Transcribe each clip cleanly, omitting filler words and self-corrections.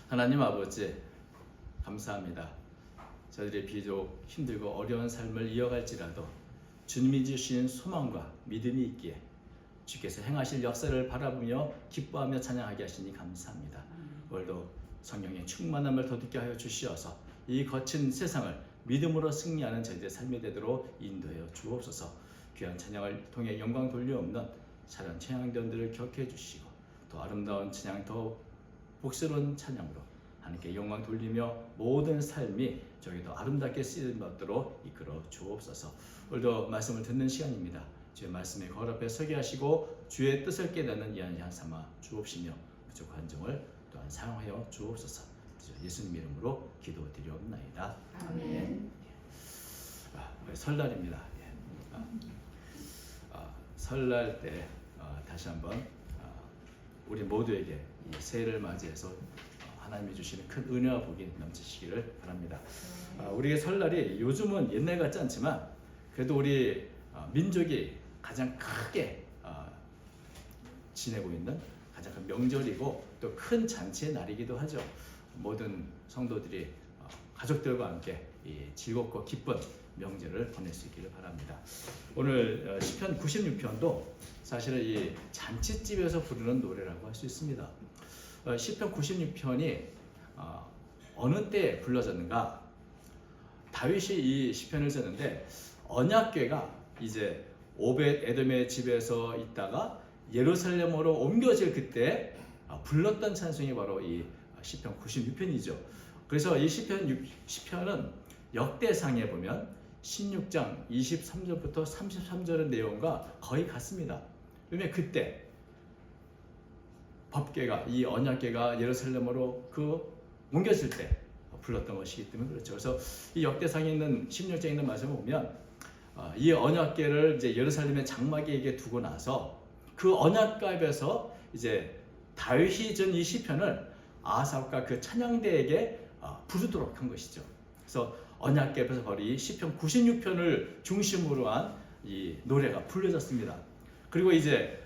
하나님 아버지, 감사합니다. 저희들이 비록 힘들고 어려운 삶을 이어갈지라도 주님이 주신 소망과 믿음이 있기에 주께서 행하실 역사를 바라보며 기뻐하며 찬양하게 하시니 감사합니다. 오늘도 성령의 충만함을 더듬게 하여 주시어서 이 거친 세상을 믿음으로 승리하는 저희들의 삶이 되도록 인도하여 주옵소서. 귀한 찬양을 통해 영광 돌려옵는 사랑 찬양단들을 격려해 주시고 더 아름다운 찬양, 더 복스러운 찬양으로 하나님께 영광 돌리며 모든 삶이 저희도 아름답게 쓰임 받도록 이끌어 주옵소서. 오늘도 말씀을 듣는 시간입니다. 주의 말씀에 거울 앞에 서게 하시고 주의 뜻을 깨닫는 이한 삼아 주옵시며 부족한 점을 또한 사용하여 주옵소서. 예수님 이름으로 기도드리옵나이다. 아멘. 설날입니다. 설날 때 다시 한번 우리 모두에게 이 새해를 맞이해서 하나님이 주시는 큰 은혜와 복이 넘치시기를 바랍니다. 우리의 설날이 요즘은 옛날 같지 않지만 그래도 우리 민족이 가장 크게 지내고 있는 가장 큰 명절이고 또 큰 잔치의 날이기도 하죠. 모든 성도들이 가족들과 함께 이 즐겁고 기쁜 명절을 보낼 수 있기를 바랍니다. 오늘 시편 96편도 사실은 이 잔치집에서 부르는 노래라고 할 수 있습니다. 시편 96편이 어느 때 불러졌는가? 다윗이 이 시편을 썼는데 언약궤가 이제 오벳 에돔의 집에서 있다가 예루살렘으로 옮겨질 그때 불렀던 찬송이 바로 이 시편 96편이죠. 그래서 이 시편은 역대상에 보면 16장 23절부터 33절의 내용과 거의 같습니다. 왜냐면 그때 법궤가, 이 언약궤가 예루살렘으로 옮겨질 때 불렀던 것이기 때문에 그렇죠. 그래서 이 역대상에 있는 16장에 있는 말씀을 보면 이 언약궤를 이제 예루살렘의 장막에게 두고 나서 그 언약궤에서 이제 다윗이 전 이 시편을 아삽과 그 찬양대에게 부르도록 한 것이죠. 그래서 언약궤에서 바로 이 시편 96편을 중심으로 한 이 노래가 불려졌습니다. 그리고 이제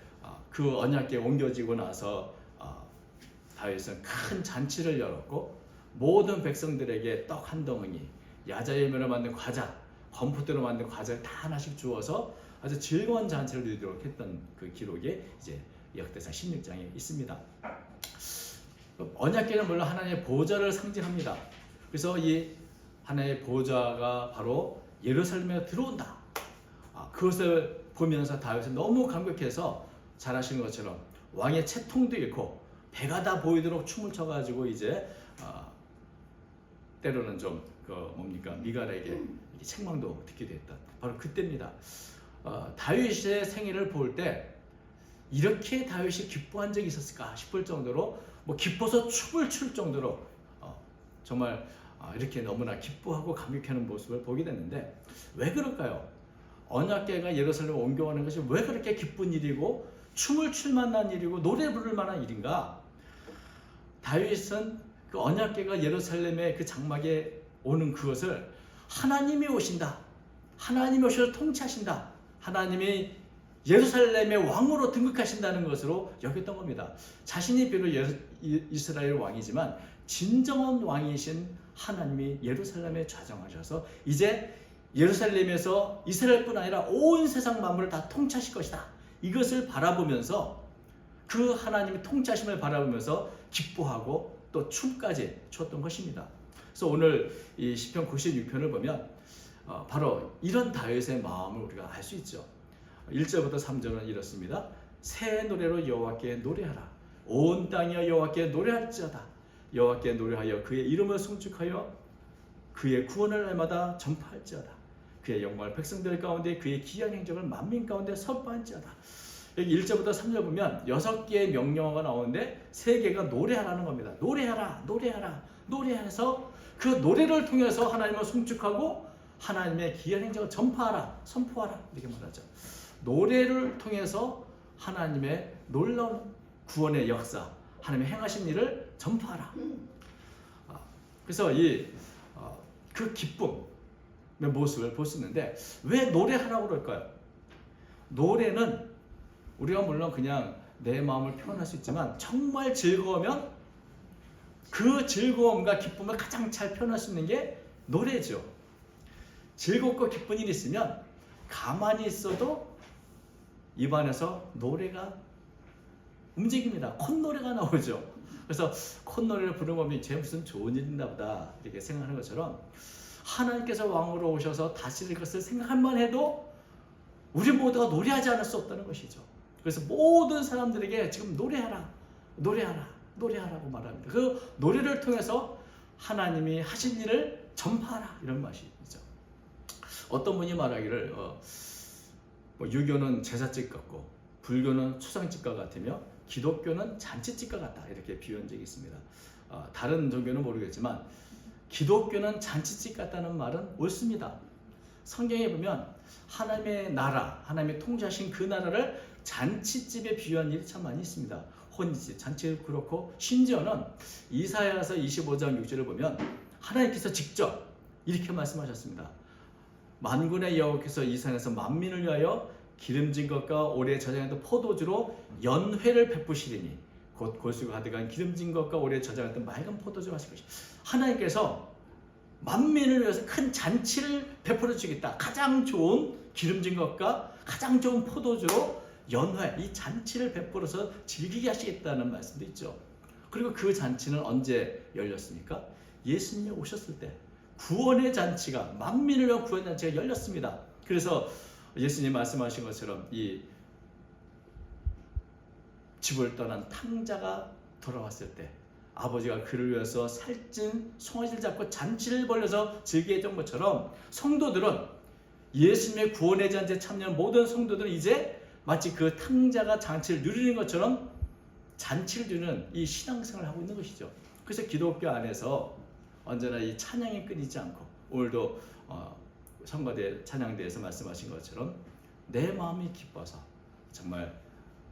그 언약궤 옮겨지고 나서 다윗은 큰 잔치를 열었고 모든 백성들에게 떡 한 덩어니, 야자열매로 만든 과자, 건포도로 만든 과자를 다 하나씩 주어서 아주 즐거운 잔치를 누리도록 했던 그 기록이 이제 역대상 16장에 있습니다. 언약궤는 물론 하나님의 보좌를 상징합니다. 그래서 이 하나님의 보좌가 바로 예루살렘에 들어온다. 그것을 보면서 다윗은 너무 감격해서 잘 아시는 것처럼 왕의 채통도 잃고 배가 다 보이도록 춤을 춰가지고 이제 때로는 좀 미갈에게 책망도 듣기도 했던 바로 그때입니다. 다윗의 생애를 볼 때 이렇게 다윗이 기뻐한 적이 있었을까 싶을 정도로 기뻐서 춤을 출 정도로 정말 이렇게 너무나 기뻐하고 감격하는 모습을 보게 됐는데 왜 그럴까요? 언약궤가 예루살렘에 옮겨가는 것이 왜 그렇게 기쁜 일이고 춤을 출 만한 일이고 노래 부를 만한 일인가? 다윗은 그 언약궤가 예루살렘의 그 장막에 오는 그것을 하나님이 오신다. 하나님이 오셔서 통치하신다. 하나님이 예루살렘의 왕으로 등극하신다는 것으로 여겼던 겁니다. 자신이 비록 이스라엘 왕이지만 진정한 왕이신 하나님이 예루살렘에 좌정하셔서 이제 예루살렘에서 이스라엘뿐 아니라 온 세상 만물을 다 통치하실 것이다. 이것을 바라보면서 그 하나님의 통치하심을 바라보면서 기뻐하고 또 춤까지 췄던 것입니다. 그래서 오늘 이 시편 96편을 보면 바로 이런 다윗의 마음을 우리가 알 수 있죠. 1절부터 3절은 이렇습니다. 새 노래로 여호와께 노래하라. 온 땅이여 여호와께 노래할지어다. 여호와께 노래하여 그의 이름을 송축하여 그의 구원을 날마다 전파할지어다. 그의 영광을 백성들 가운데 그의 기이한 행적을 만민 가운데 선포할지어다. 여기 1절부터 3절 보면 6개의 명령어가 나오는데 3개가 노래하라는 겁니다. 노래하라, 노래하라, 노래해서 그 노래를 통해서 하나님을 송축하고 하나님의 기이한 행적을 전파하라, 선포하라 이렇게 말하죠. 노래를 통해서 하나님의 놀라운 구원의 역사, 하나님의 행하신 일을 전파하라. 그래서 그 기쁨의 모습을 볼 수 있는데 왜 노래하라고 그럴까요? 노래는 우리가 물론 그냥 내 마음을 표현할 수 있지만 정말 즐거우면 그 그 즐거움과 기쁨을 가장 잘 표현할 수 있는 게 노래죠. 즐겁고 기쁜 일이 있으면 가만히 있어도 입안에서 노래가 움직입니다. 콧노래가 나오죠. 그래서 콧노래를 부르는 법이 쟤 무슨 좋은 일인가 보다 이렇게 생각하는 것처럼 하나님께서 왕으로 오셔서 다스릴 것을 생각할만 해도 우리 모두가 노래하지 않을 수 없다는 것이죠. 그래서 모든 사람들에게 지금 노래하라, 노래하라, 노래하라고 말합니다. 그 노래를 통해서 하나님이 하신 일을 전파하라 이런 말이죠. 어떤 분이 말하기를 유교는 제사집 같고 불교는 추상집과 같으며 기독교는 잔치집과 같다 이렇게 비유한 적이 있습니다. 다른 종교는 모르겠지만 기독교는 잔치집 같다는 말은 옳습니다. 성경에 보면 하나님의 나라, 하나님의 통치하신 그 나라를 잔치집에 비유한 일이 참 많이 있습니다. 혼인집, 잔치도 그렇고 심지어는 이사야서 25장 6절을 보면 하나님께서 직접 이렇게 말씀하셨습니다. 만군의 여호와께서 이 산에서 만민을 위하여 기름진 것과 오래 저장했던 포도주로 연회를 베푸시리니 곧 골수가 가득한 기름진 것과 오래 저장했던 맑은 포도주로 하실 것이다. 하나님께서 만민을 위해서 큰 잔치를 베풀어 주겠다. 가장 좋은 기름진 것과 가장 좋은 포도주로 연회, 이 잔치를 베풀어서 즐기게 하시겠다는 말씀도 있죠. 그리고 그 잔치는 언제 열렸습니까? 예수님이 오셨을 때 구원의 잔치가, 만민을 위한 구원 잔치가 열렸습니다. 그래서 예수님 말씀하신 것처럼 이 집을 떠난 탕자가 돌아왔을 때 아버지가 그를 위해서 살찐 송아지를 잡고 잔치를 벌려서 즐기게 해준 것처럼 성도들은 예수님의 구원의 잔치에 참여한 모든 성도들은 이제 마치 그 탕자가 잔치를 누리는 것처럼 잔치를 누리는 이 신앙생활을 하고 있는 것이죠. 그래서 기독교 안에서 언제나 이 찬양이 끊이지 않고 오늘도 성가대 찬양대에서 말씀하신 것처럼 내 마음이 기뻐서 정말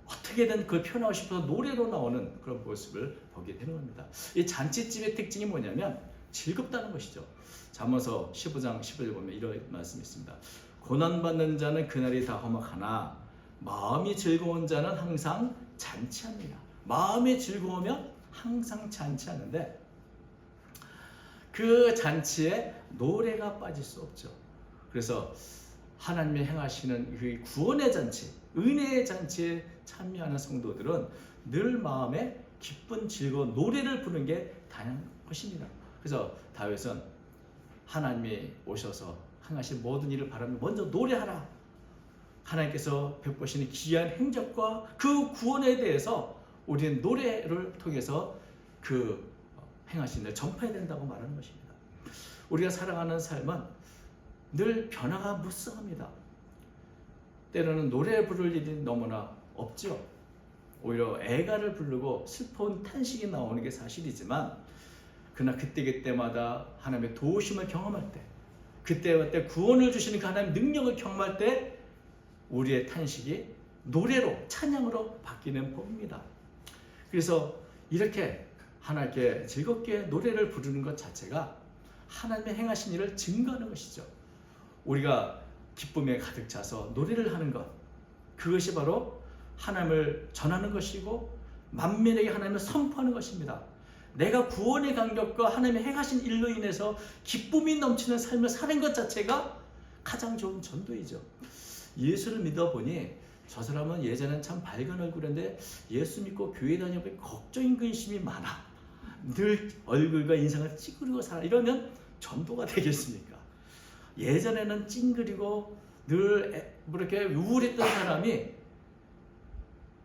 어떻게든 그걸 표현하고 싶어서 노래로 나오는 그런 모습을 보게 되는 겁니다. 이 잔치집의 특징이 뭐냐면 즐겁다는 것이죠. 잠언서 15장 10절 보면 이런 말씀이 있습니다. 고난받는 자는 그날이 다 험악하나 마음이 즐거운 자는 항상 잔치합니다. 마음이 즐거우면 항상 잔치하는데 그 잔치에 노래가 빠질 수 없죠. 그래서 하나님이 행하시는 그 구원의 잔치, 은혜의 잔치에 참여하는 성도들은 늘 마음에 기쁜 즐거운 노래를 부르는 게 당연한 것입니다. 그래서 다윗은 하나님이 오셔서 행하신 모든 일을 바라며 먼저 노래하라. 하나님께서 베푸시는 귀한 행적과 그 구원에 대해서 우리는 노래를 통해서 그 행하신 일을 전파해야 된다고 말하는 것입니다. 우리가 살아가는 삶은 늘 변화가 무성합니다. 때로는 노래 부를 일이 너무나 없죠. 오히려 애가를 부르고 슬픈 탄식이 나오는 게 사실이지만 그러나 그때마다 하나님의 도우심을 경험할 때 그때 구원을 주시는 그 하나님의 능력을 경험할 때 우리의 탄식이 노래로 찬양으로 바뀌는 법입니다. 그래서 이렇게 하나님께 즐겁게 노래를 부르는 것 자체가 하나님의 행하신 일을 증거하는 것이죠. 우리가 기쁨에 가득 차서 노래를 하는 것, 그것이 바로 하나님을 전하는 것이고 만민에게 하나님을 선포하는 것입니다. 내가 구원의 감격과 하나님의 행하신 일로 인해서 기쁨이 넘치는 삶을 사는 것 자체가 가장 좋은 전도이죠. 예수를 믿어보니 저 사람은 예전엔 참 밝은 얼굴인데 예수 믿고 교회 다니고 걱정 근심이 많아. 늘 얼굴과 인상을 찌그리고 살아. 이러면 전도가 되겠습니까? 예전에는 찡그리고 늘 이렇게 우울했던 사람이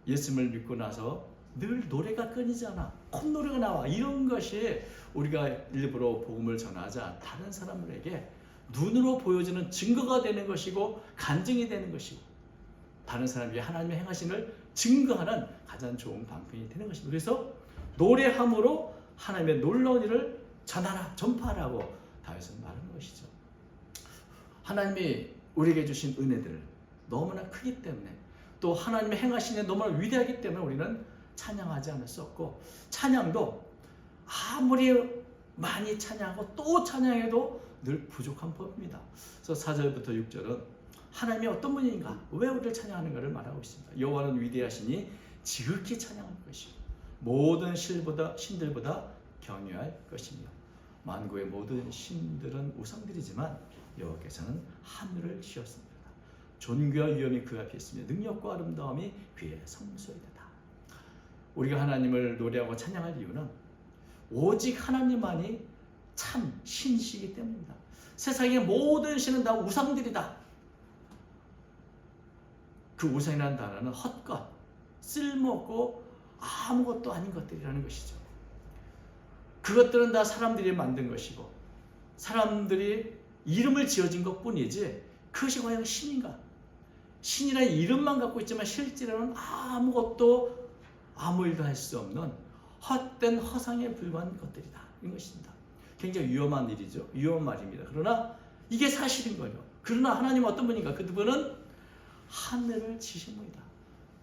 예수님을 믿고 나서 늘 노래가 끊이지 않아. 콧노래가 나와. 이런 것이 우리가 일부러 복음을 전하자 다른 사람들에게 눈으로 보여지는 증거가 되는 것이고 간증이 되는 것이고 다른 사람에게 하나님의 행하심을 증거하는 가장 좋은 방편이 되는 것입니다. 그래서 노래함으로 하나님의 놀라운 일을 전하라, 전파하라고 다윗은 말하는 것이죠. 하나님이 우리에게 주신 은혜들 너무나 크기 때문에 또 하나님의 행하신 일 너무나 위대하기 때문에 우리는 찬양하지 않을 수 없고 찬양도 아무리 많이 찬양하고 또 찬양해도 늘 부족한 법입니다. 그래서 4절부터 6절은 하나님이 어떤 분인가, 왜 우리를 찬양하는가를 말하고 있습니다. 여호와는 위대하시니 지극히 찬양할 것이요 모든 신들보다 경외할 것이며 만국의 모든 신들은 우상들이지만 여호와께서는 하늘을 지었습니다. 존귀와 위엄이 그 앞에 있으며 능력과 아름다움이 그의 성소이다. 우리가 하나님을 노래하고 찬양할 이유는 오직 하나님만이 참 신이시기 때문입니다. 세상의 모든 신은 다 우상들이다. 그 우상이라는 단어는 헛것, 쓸모없고 아무것도 아닌 것들이라는 것이죠. 그것들은 다 사람들이 만든 것이고 사람들이 이름을 지어진 것뿐이지 그것이 과연 신인가? 신이라는 이름만 갖고 있지만 실제로는 아무것도 아무 일도 할 수 없는 헛된 허상에 불과한 것들이다. 이런 것입니다. 굉장히 위험한 일이죠. 위험한 말입니다. 그러나 이게 사실인 거예요. 그러나 하나님은 어떤 분인가? 그분은 하늘을 지으신 분이다.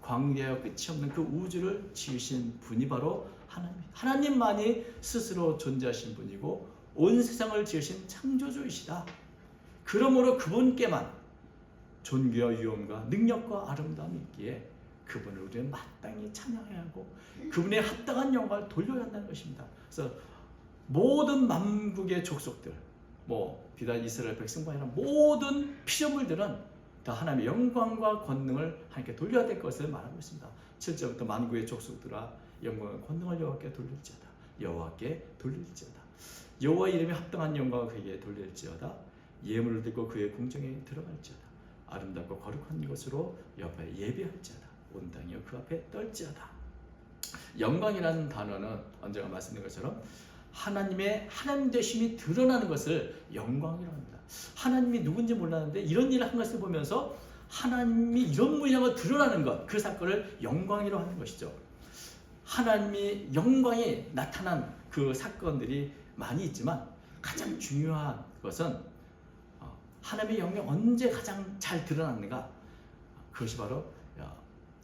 광야와 끝이 없는 그 우주를 지으신 분이 바로 하나님입니다. 하나님만이 스스로 존재하신 분이고 온 세상을 지으신 창조주이시다. 그러므로 그분께만 존귀와 위엄과 능력과 아름다움이 있기에 그분을 우리는 마땅히 찬양해야 하고 그분에 합당한 영광을 돌려야 한다는 것입니다. 그래서 모든 만국의 족속들, 비단 이스라엘 백성뿐 아니라 모든 피조물들은 다 하나님의 영광과 권능을 하나님께 돌려야 될 것을 말하고 있습니다. 7절부터 만국의 족속들아 영광과 권능을 여호와께 돌릴지어다. 여호와께 돌릴지어다. 여호와 이름에 합당한 영광을 그에게 돌릴지어다. 예물을 들고 그의 궁정에 들어갈지어다. 아름답고 거룩한 것으로 여호와에 예배할지어다. 온 땅이여 그 앞에 떨지어다. 영광이라는 단어는 언제가 말씀드린 것처럼 하나님의 하나님 되심이 드러나는 것을 영광이라고 합니다. 하나님이 누군지 몰랐는데 이런 일을 한 것을 보면서 하나님이 이런 분이라고 드러나는 것, 그 사건을 영광이라고 하는 것이죠. 하나님이 영광이 나타난 그 사건들이 많이 있지만 가장 중요한 것은 하나님의 영광이 언제 가장 잘 드러났는가? 그것이 바로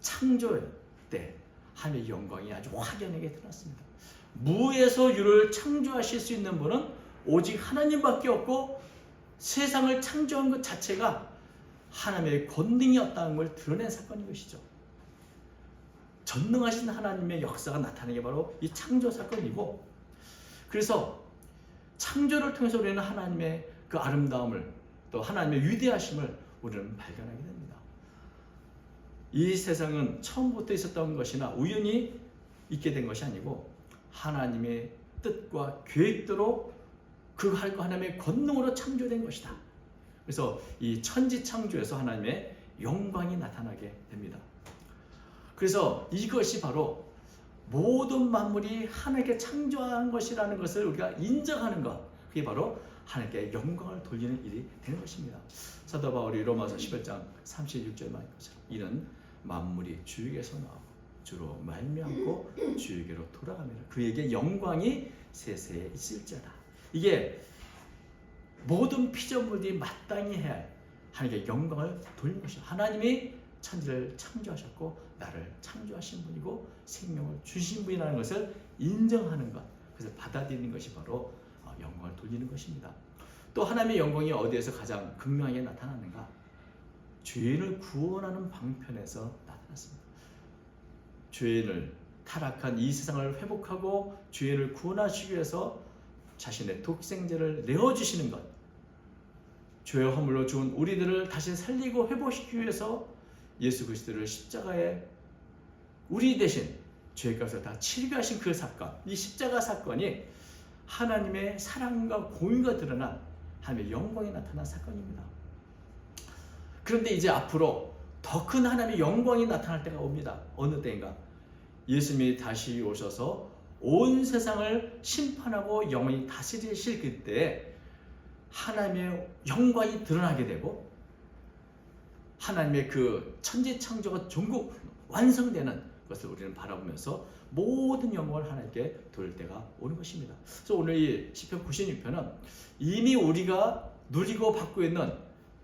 창조 때 하나님의 영광이 아주 확연하게 드러났습니다. 무에서 유를 창조하실 수 있는 분은 오직 하나님밖에 없고 세상을 창조한 것 자체가 하나님의 권능이었다는 걸 드러낸 사건인 것이죠. 전능하신 하나님의 역사가 나타나는 게 바로 이 창조 사건이고, 그래서 창조를 통해서 우리는 하나님의 그 아름다움을 또 하나님의 위대하심을 우리는 발견하게 됩니다. 이 세상은 처음부터 있었던 것이나 우연히 있게 된 것이 아니고 하나님의 뜻과 계획대로 그 하나님의 권능으로 창조된 것이다. 그래서 이 천지 창조에서 하나님의 영광이 나타나게 됩니다. 그래서 이것이 바로 모든 만물이 하나님께 창조한 것이라는 것을 우리가 인정하는 것, 그게 바로 하나님께 영광을 돌리는 일이 되는 것입니다. 사도 바울이 로마서 11장 36절에 말한 것처럼 이는 만물이 주에게서 나오고 주로 말미암고 주에게로 돌아가며 그에게 영광이 세세에 있을지어다. 이게 모든 피조물들이 마땅히 해야 할 하나님께 영광을 돌리는 것이죠. 하나님이 천지를 창조하셨고 나를 창조하신 분이고 생명을 주신 분이라는 것을 인정하는 것, 그래서 받아들이는 것이 바로 영광을 돌리는 것입니다. 또 하나님의 영광이 어디에서 가장 극명하게 나타나는가? 죄인을 구원하는 방편에서 나타났습니다. 죄인을 타락한 이 세상을 회복하고 죄인을 구원하시기 위해서 자신의 독생자를 내어주시는 것, 죄의 허물로 죽은 우리들을 다시 살리고 회복시키기 위해서 예수 그리스도를 십자가에 우리 대신 죄값을 다 치르게 하신 그 사건, 이 십자가 사건이 하나님의 사랑과 공의가 드러난 하나님의 영광이 나타난 사건입니다. 그런데 이제 앞으로 더 큰 하나님의 영광이 나타날 때가 옵니다. 어느 때인가? 예수님이 다시 오셔서 온 세상을 심판하고 영원히 다스리실 그때 하나님의 영광이 드러나게 되고 하나님의 그 천지 창조가 전국 완성되는 것을 우리는 바라보면서 모든 영광을 하나님께 돌릴 때가 오는 것입니다. 그래서 오늘 이 시편 96편은 이미 우리가 누리고 받고 있는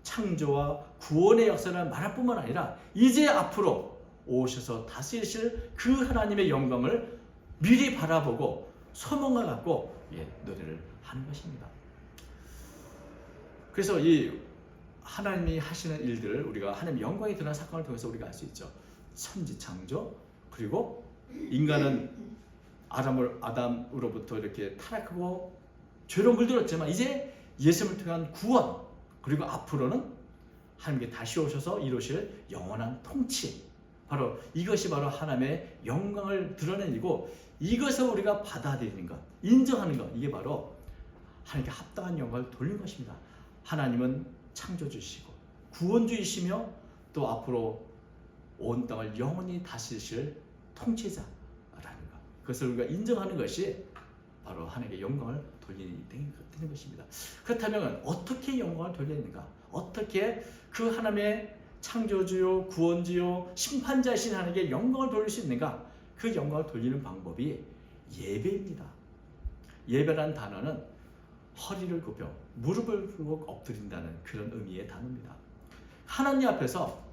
창조와 구원의 역사를 말할 뿐만 아니라 이제 앞으로 오셔서 다스리실 그 하나님의 영광을 미리 바라보고 소망을 갖고 노래를 하는 것입니다. 그래서 이 하나님이 하시는 일들을 우리가 하나님의 영광이 드러난 사건을 통해서 우리가 알 수 있죠. 천지 창조, 그리고 인간은 아담으로부터 이렇게 타락하고 죄로 물들었지만 이제 예수님을 통한 구원, 그리고 앞으로는 하나님께 다시 오셔서 이루실 영원한 통치, 바로 이것이 바로 하나님의 영광을 드러내고 이것을 우리가 받아들이는 것, 인정하는 것, 이게 바로 하나님께 합당한 영광을 돌리는 것입니다. 하나님은 창조주이시고 구원주이시며 또 앞으로 온 땅을 영원히 다스리실 통치자라는 것, 그것을 우리가 인정하는 것이 바로 하나님께 영광을 돌리는 것입니다. 그렇다면 어떻게 영광을 돌리는가? 어떻게 그 하나님의 창조주요 구원주요 심판자이신 하나님께 영광을 돌릴 수 있는가? 그 영광을 돌리는 방법이 예배입니다. 예배라는 단어는 허리를 굽혀 무릎을 꿇고 엎드린다는 그런 의미의 단어입니다. 하나님 앞에서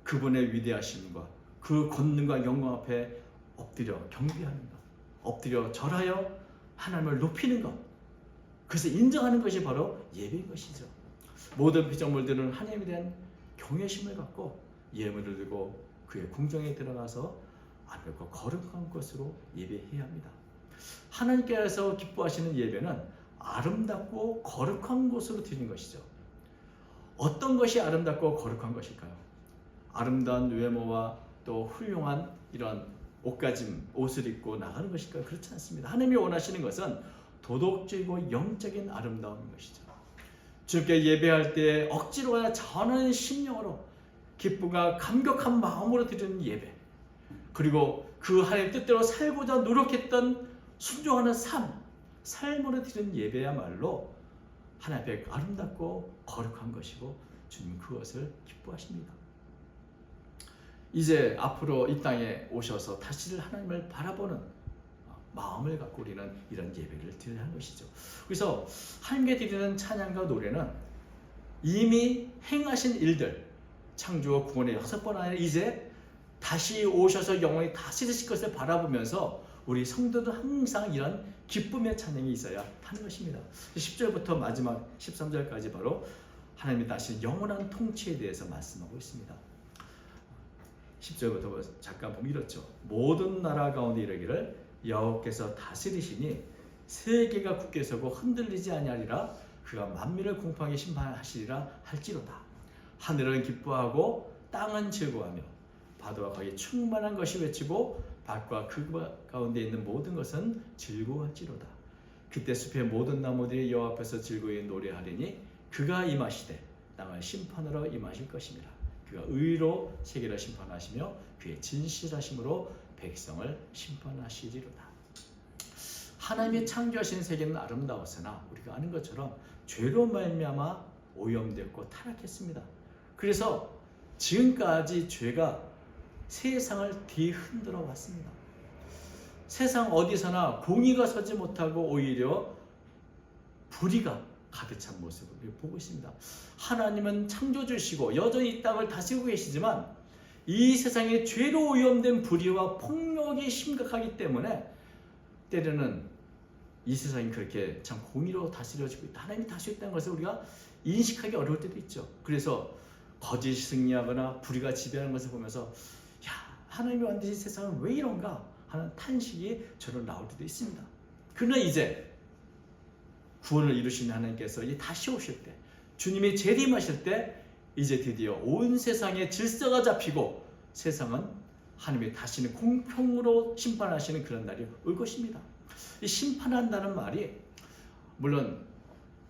그분의 위대하심과 그 권능과 영광 앞에 엎드려 경배하는 것, 엎드려 절하여 하나님을 높이는 것, 그것을 인정하는 것이 바로 예배인 것이죠. 모든 피조물들은 하나님에 대한 경외심을 갖고 예물을 들고 그의 궁정에 들어가서 아름답고 거룩한 것으로 예배해야 합니다. 하나님께서 기뻐하시는 예배는 아름답고 거룩한 곳으로 드리는 것이죠. 어떤 것이 아름답고 거룩한 것일까요? 아름다운 외모와 또 훌륭한 이런 옷가짐, 옷을 입고 나가는 것일까요? 그렇지 않습니다. 하나님이 원하시는 것은 도덕적이고 영적인 아름다움인 것이죠. 주께 예배할 때 억지로나 전하는 심령으로 기쁨과 감격한 마음으로 드리는 예배, 그리고 그 하나님의 뜻대로 살고자 노력했던 순종하는 삶으로 드리는 예배야말로 하나님 앞에 아름답고 거룩한 것이고 주님 그것을 기뻐하십니다. 이제 앞으로 이 땅에 오셔서 다시 하나님을 바라보는 마음을 갖고 우리는 이런 예배를 드려야 하는 것이죠. 그래서 하나님께 드리는 찬양과 노래는 이미 행하신 일들, 창조와 구원의 6번 안에 이제 다시 오셔서 영원히 다스리실 것을 바라보면서 우리 성도들 항상 이런 기쁨의 찬양이 있어야 하는 것입니다. 10절부터 마지막 13절까지 바로 하나님이 다시 영원한 통치에 대해서 말씀하고 있습니다. 10절부터 잠깐 보면 이렇죠. 모든 나라 가운데 이르기를 여호와께서 다스리시니 세계가 굳게 서고 흔들리지 아니하리라. 그가 만민을 공평하게 심판하시리라 할지로다. 하늘은 기뻐하고 땅은 즐거워하며 바다와 거기에 충만한 것이 외치고 밭과 그 가운데 있는 모든 것은 즐거워할지로다. 그때 숲의 모든 나무들이 여호와 앞에서 즐거이 노래하리니 그가 임하시되 땅을 심판하러 임하실 것입니다. 그가 의로 세계를 심판하시며 그의 진실하심으로 백성을 심판하시리로다. 하나님이 창조하신 세계는 아름다웠으나 우리가 아는 것처럼 죄로 말미암아 오염되었고 타락했습니다. 그래서 지금까지 죄가 세상을 뒤흔들어 왔습니다. 세상 어디서나 공의가 서지 못하고 오히려 불의가 가득 찬 모습을 보고 있습니다. 하나님은 창조주시고 여전히 이 땅을 다스리고 계시지만 이 세상에 죄로 오염된 불의와 폭력이 심각하기 때문에 때로는 이 세상이 그렇게 참 공의로 다스려지고 있다, 하나님이 다스리고 있다는 것을 우리가 인식하기 어려울 때도 있죠. 그래서 거짓이 승리하거나 불의가 지배하는 것을 보면서 야, 하나님이 만드신 세상은 왜 이런가 하는 탄식이 저로 나올 때도 있습니다. 그러나 이제 구원을 이루신 하나님께서 이제 다시 오실 때, 주님이 재림하실 때 이제 드디어 온 세상에 질서가 잡히고 세상은 하나님이 다시는 공평으로 심판하시는 그런 날이 올 것입니다. 이 심판한다는 말이 물론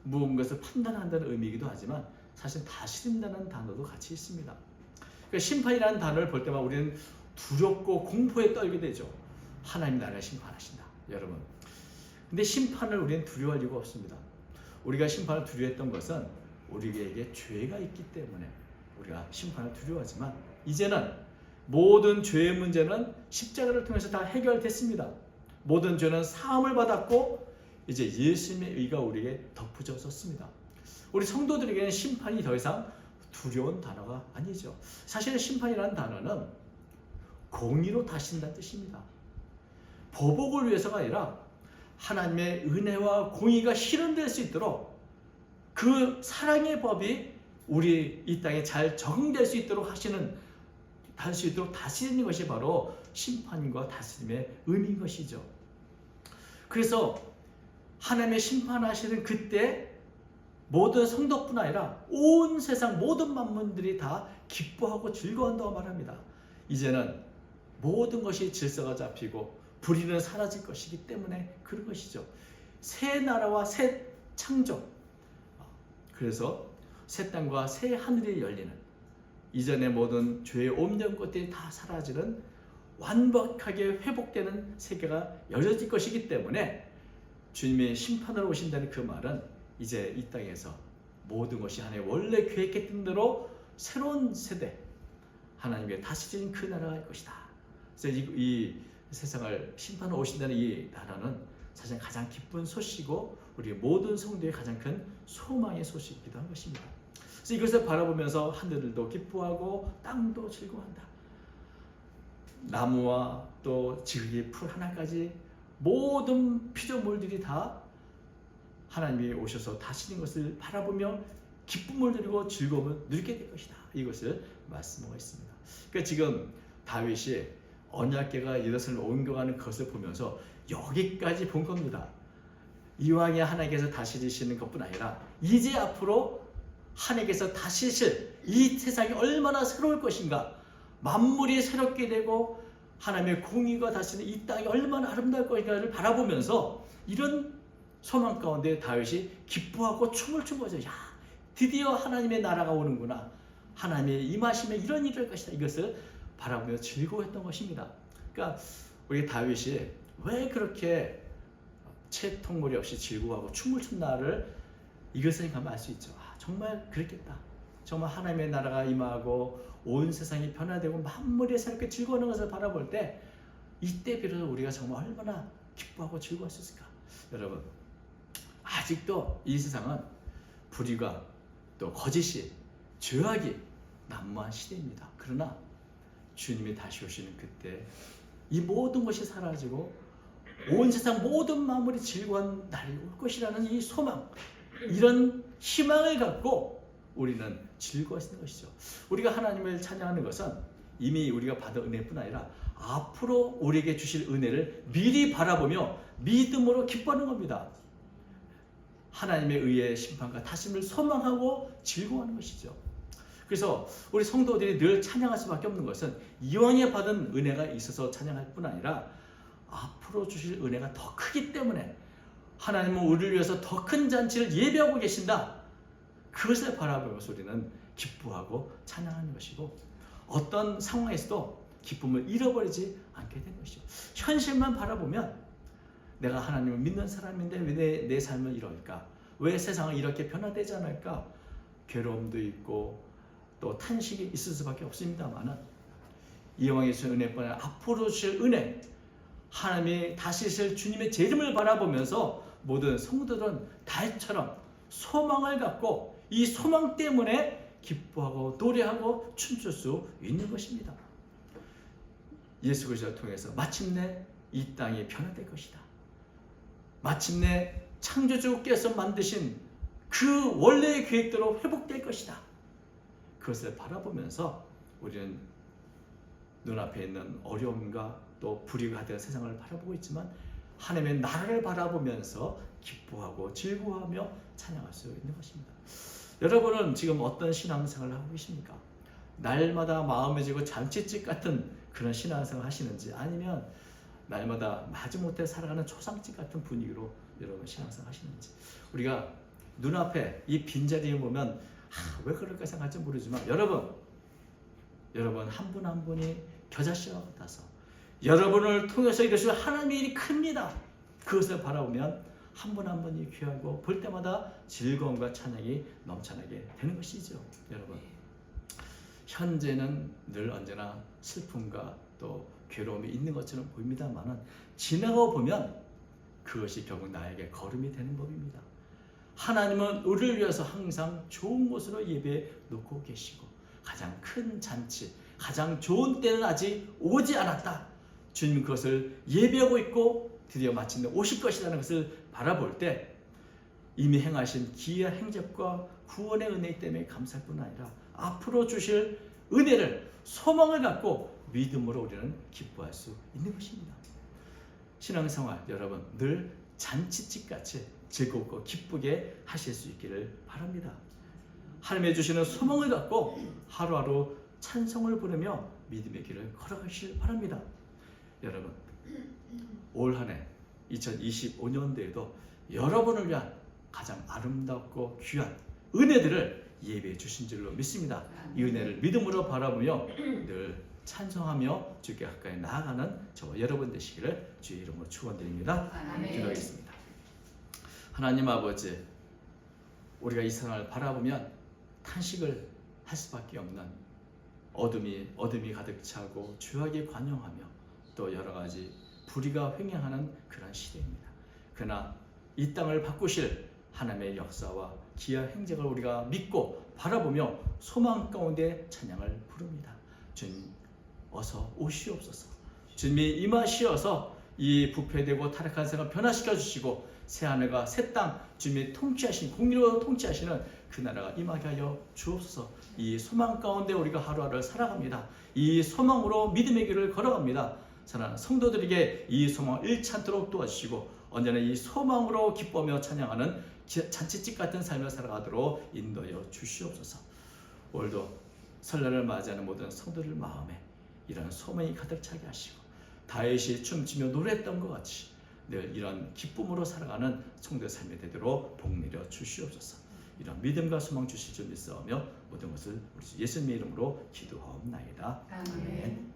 무언가를 판단한다는 의미이기도 하지만 사실 다스린다는 단어도 같이 있습니다. 그러니까 심판이라는 단어를 볼 때마다 우리는 두렵고 공포에 떨게 되죠. 하나님 나라를 심판하신다, 여러분. 근데 심판을 우리는 두려워할 이유가 없습니다. 우리가 심판을 두려워했던 것은 우리에게 죄가 있기 때문에 우리가 심판을 두려워하지만 이제는 모든 죄의 문제는 십자가를 통해서 다 해결됐습니다. 모든 죄는 사함을 받았고 이제 예수님의 의가 우리에게 덧붙여졌습니다. 우리 성도들에게는 심판이 더 이상 두려운 단어가 아니죠. 사실 심판이라는 단어는 공의로 다스린다는 뜻입니다. 보복을 위해서가 아니라 하나님의 은혜와 공의가 실현될 수 있도록 그 사랑의 법이 우리 이 땅에 잘 적응될 수 있도록 다스리는 것이 바로 심판과 다스림의 의미인 것이죠. 그래서 하나님의 심판하시는 그때 모든 성도뿐 아니라 온 세상 모든 만물들이 다 기뻐하고 즐거워한다고 말합니다. 이제는 모든 것이 질서가 잡히고 불의는 사라질 것이기 때문에 그런 것이죠. 새 나라와 새 창조, 그래서 새 땅과 새 하늘이 열리는, 이전의 모든 죄의 옴염 것들이 다 사라지는 완벽하게 회복되는 세계가 열려질 것이기 때문에 주님의 심판으로 오신다는 그 말은 이제 이 땅에서 모든 것이 하나님의 원래 계획했던 대로 새로운 세대, 하나님의 다스리는 그 나라가 할 것이다. 그래서 이 세상을 심판으로 오신다는 이 나라는 사실 가장 기쁜 소식이고 우리 모든 성도의 가장 큰 소망의 소식이기도 한 것입니다. 그래서 이것을 바라보면서 하늘도 기뻐하고 땅도 즐거워한다. 나무와 또 지극히 풀 하나까지 모든 피조물들이 다 하나님이 오셔서 다스리는 것을 바라보며 기쁨을 누리고 즐거움을 누리게 될 것이다. 이것을 말씀하고 있습니다. 그러니까 지금 다윗이 언약궤가 예루살렘을 옮겨가는 것을 보면서 여기까지 본 겁니다. 이왕에 하나님께서 다스리시는 것뿐 아니라 이제 앞으로 하나님께서 다스리실 이 세상이 얼마나 새로울 것인가, 만물이 새롭게 되고 하나님의 공의가 다스리는 이 땅이 얼마나 아름다울 것인가를 바라보면서 이런 소망 가운데 다윗이 기뻐하고 춤을 춘 거죠. 야, 드디어 하나님의 나라가 오는구나, 하나님의 임하심에 이런 일이 할 것이다. 이것을 바라보며 즐거워했던 것입니다. 그러니까 우리 다윗이 왜 그렇게 채통머리 없이 즐거워하고 춤을 춘나를 이것을 가면 알 수 있죠. 정말 그랬겠다. 정말 하나님의 나라가 임하고 온 세상이 변화되고 만물이 새롭게 즐거워하는 것을 바라볼 때 이때 비로소 우리가 정말 얼마나 기뻐하고 즐거워할 수 있을까. 여러분, 아직도 이 세상은 불의가 또 거짓이 죄악이 난무한 시대입니다. 그러나 주님이 다시 오시는 그때 이 모든 것이 사라지고 온 세상 모든 만물이 즐거운 날이 올 것이라는 이 소망, 이런 희망을 갖고 우리는 즐거워하시는 것이죠. 우리가 하나님을 찬양하는 것은 이미 우리가 받은 은혜뿐 아니라 앞으로 우리에게 주실 은혜를 미리 바라보며 믿음으로 기뻐하는 겁니다. 하나님의 의의 심판과 다짐을 소망하고 즐거워하는 것이죠. 그래서 우리 성도들이 늘 찬양할 수밖에 없는 것은 이왕에 받은 은혜가 있어서 찬양할 뿐 아니라 앞으로 주실 은혜가 더 크기 때문에 하나님은 우리를 위해서 더 큰 잔치를 예배하고 계신다. 그것을 바라보면서 우리는 기뻐하고 찬양하는 것이고 어떤 상황에서도 기쁨을 잃어버리지 않게 되는 것이죠. 현실만 바라보면 내가 하나님을 믿는 사람인데 왜 내 삶은 이럴까? 왜 세상은 이렇게 변화되지 않을까? 괴로움도 있고 또 탄식이 있을 수밖에 없습니다만 이왕에 주신 은혜뿐 아니라 앞으로 주실 은혜, 하나님이 다시실 주님의 제 이름을 바라보면서 모든 성도들은 달처럼 소망을 갖고 이 소망 때문에 기뻐하고 노래하고 춤출 수 있는 것입니다. 예수 그리스도를 통해서 마침내 이 땅이 변화될 것이다. 마침내 창조주께서 만드신 그 원래의 계획대로 회복될 것이다. 그것을 바라보면서 우리는 눈앞에 있는 어려움과 또 불의가 된 세상을 바라보고 있지만 하나님의 나라를 바라보면서 기뻐하고 즐거워하며 찬양할 수 있는 것입니다. 여러분은 지금 어떤 신앙생활을 하고 계십니까? 날마다 마음에 지고 잔치집 같은 그런 신앙생활을 하시는지, 아니면 날마다 마지못해 살아가는 초상집 같은 분위기로 여러분 신앙생활 하시는지. 우리가 눈앞에 이 빈자리에 보면 왜 그럴까 생각할지 모르지만 여러분 한 분 한 분이 겨자씨와 같아서 여러분을 통해서 이루실 하나님의 일이 큽니다. 그것을 바라보면 한 분 한 분이 귀하고 볼 때마다 즐거움과 찬양이 넘쳐나게 되는 것이죠. 여러분, 현재는 늘 언제나 슬픔과 또 괴로움이 있는 것처럼 보입니다만 지나고 보면 그것이 결국 나에게 걸음이 되는 법입니다. 하나님은 우리를 위해서 항상 좋은 곳으로 예배해 놓고 계시고 가장 큰 잔치, 가장 좋은 때는 아직 오지 않았다. 주님 그것을 예배하고 있고 드디어 마침내 오실 것이라는 것을 바라볼 때 이미 행하신 기이한 행적과 구원의 은혜 때문에 감사할 뿐 아니라 앞으로 주실 은혜를 소망을 갖고 믿음으로 우리는 기뻐할 수 있는 것입니다. 신앙생활 여러분 늘 잔치집 같이 즐겁고 기쁘게 하실 수 있기를 바랍니다. 하나님의 주시는 소망을 갖고 하루하루 찬송을 부르며 믿음의 길을 걸어가시길 바랍니다. 여러분, 올 한 해 2025년도에도 여러분을 위한 가장 아름답고 귀한 은혜들을 예배해 주신 줄로 믿습니다. 이 은혜를 믿음으로 바라보며 늘 찬송하며 주께 가까이 나아가는 저와 여러분 되시기를 주의 이름으로 축원드립니다. 기도하겠습니다. 하나님 아버지, 우리가 이 세상을 바라보면 탄식을 할 수밖에 없는 어둠이 가득 차고 죄악이 관영하며 또 여러 가지 불의가 횡행하는 그런 시대입니다. 그러나 이 땅을 바꾸실 하나님의 역사와 기하 행적을 우리가 믿고 바라보며 소망 가운데 찬양을 부릅니다. 주님, 어서 오시옵소서. 주님이 임하시어서 이 부패되고 타락한 세상을 변화시켜 주시고 새하늘과 새 땅 주님이 통치하신 공의로 통치하시는 그 나라가 임하게 하여 주옵소서. 이 소망 가운데 우리가 하루하루를 살아갑니다. 이 소망으로 믿음의 길을 걸어갑니다. 사랑하는 성도들에게 이 소망을 잃지 않도록 도와주시고 언제나 이 소망으로 기뻐하며 찬양하는 잔치집 같은 삶을 살아가도록 인도하여 주시옵소서. 오늘도 설날을 맞이하는 모든 성도들 마음에 이런 소망이 가득 차게 하시고 다윗이 춤추며 노래했던 것 같이 늘 이런 기쁨으로 살아가는 성도의 삶이 되도록 복 내려 주시옵소서. 이런 믿음과 소망 주실 줄 믿사오며 모든 것을 우리 주 예수님의 이름으로 기도하옵나이다. 아멘.